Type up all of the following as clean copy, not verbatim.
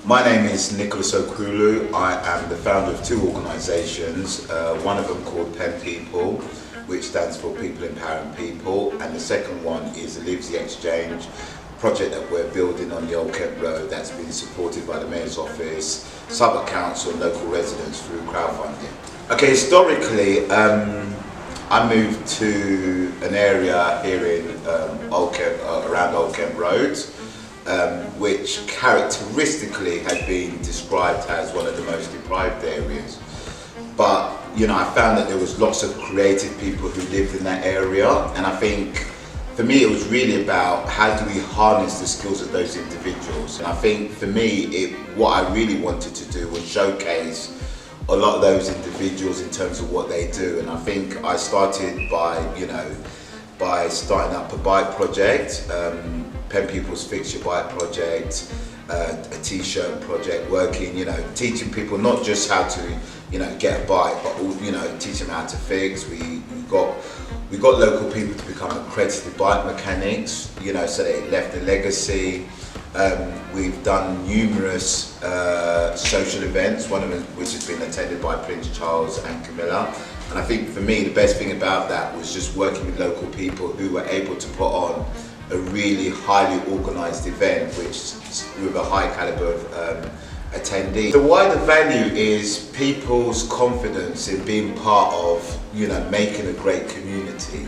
My name is Nicholas Okwulu. I am the founder of two organisations, one of them called Pempeople, which stands for People Empowering People, and the second one is the Livesey Exchange, a project that we're building on the Old Kent Road that's been supported by the Mayor's Office, Southwark Council and local residents through crowdfunding. Okay, historically, I moved to an area here in around Old Kent Road, which characteristically had been described as one of the most deprived areas. But I found that there was lots of creative people who lived in that area, and I think for me it was really about how do we harness the skills of those individuals. And I think for me what I really wanted to do was showcase a lot of those individuals in terms of what they do. And I think I started by starting up a bike project, Pempepople's Fix Your Bike project, a t-shirt project, working, teaching people not just how to, get a bike, but teach them how to fix. We got local people to become accredited bike mechanics, so they left a legacy. We've done numerous social events, one of them which has been attended by Prince Charles and Camilla. And I think for me, the best thing about that was just working with local people who were able to put on a really highly organised event, which with a high calibre of attendees. The wider value is people's confidence in being part of, making a great community.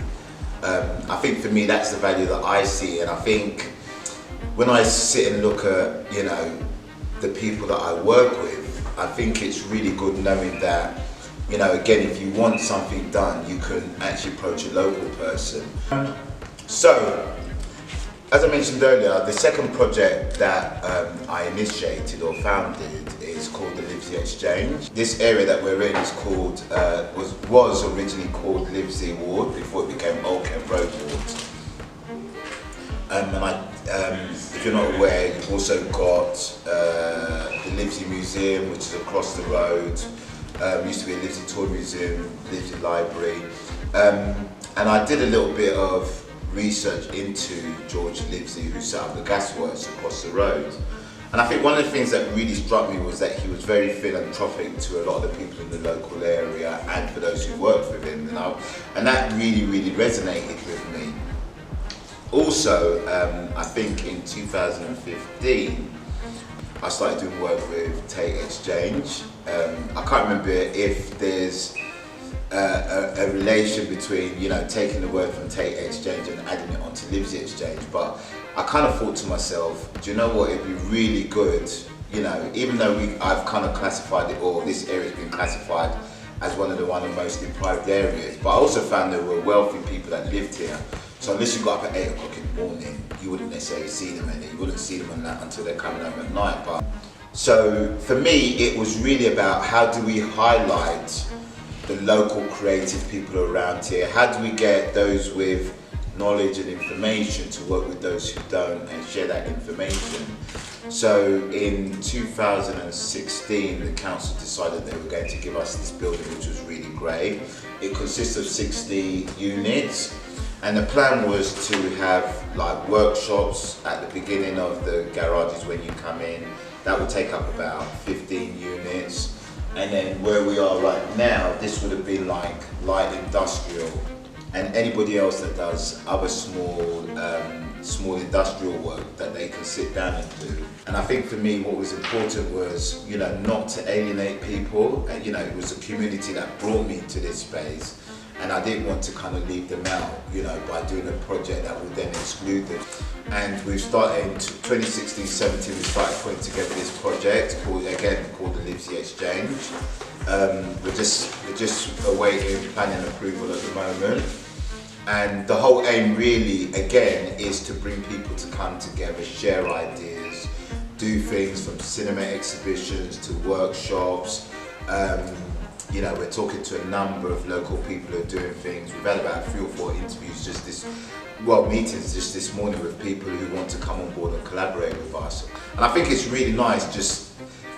I think for me, that's the value that I see, and I think when I sit and look at, the people that I work with, I think it's really good knowing that, again, if you want something done, you can actually approach a local person. So, as I mentioned earlier, the second project that I initiated or founded is called the Livesey Exchange. This area that we're in is called, was originally called Livesey Ward before it became Old Kent Road Ward. If you're not aware, you've also got the Livesey Museum, which is across the road. Used to be a Livesey Toy Museum, Livesey Library. And I did a little bit of research into George Livesey, who set up the gasworks across the road. And I think one of the things that really struck me was that he was very philanthropic to a lot of the people in the local area and for those who worked with him. And that really, really resonated with me. Also, I think in 2015, I started doing work with Untitled Exchange. I can't remember if there's a relation between, taking the word from Untitled Exchange and adding it onto Livesey Exchange, but I kind of thought to myself, do you know what, it'd be really good, even though I've kind of classified it, or this area's been classified as one of the most deprived areas, but I also found there were wealthy people that lived here. So unless you got up at 8 o'clock in the morning, you wouldn't necessarily see them, and you wouldn't see them on that until they're coming home at night. But so for me, it was really about how do we highlight the local creative people around here? How do we get those with knowledge and information to work with those who don't and share that information? So in 2016, the council decided they were going to give us this building, which was really great. It consists of 60 units. And the plan was to have like workshops at the beginning of the garages when you come in. That would take up about 15 units. And then where we are right now, this would have been like light industrial. And anybody else that does other small industrial work that they can sit down and do. And I think for me what was important was, not to alienate people. And, it was a community that brought me to this space. And I didn't want to kind of leave them out, by doing a project that would then exclude them. And we've started in 2016-17, we started putting together this project called the Livesey Exchange. We're just awaiting planning approval at the moment. And the whole aim really, again, is to bring people to come together, share ideas, do things from cinema exhibitions to workshops. We're talking to a number of local people who are doing things. We've had about 3 or 4 interviews meetings just this morning with people who want to come on board and collaborate with us. And I think it's really nice just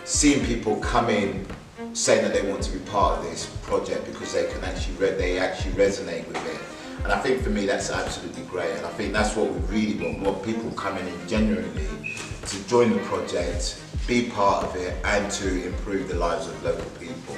seeing people come in saying that they want to be part of this project because they actually resonate with it. And I think for me that's absolutely great, and I think that's what we really want people coming in genuinely to join the project, be part of it, and to improve the lives of local people.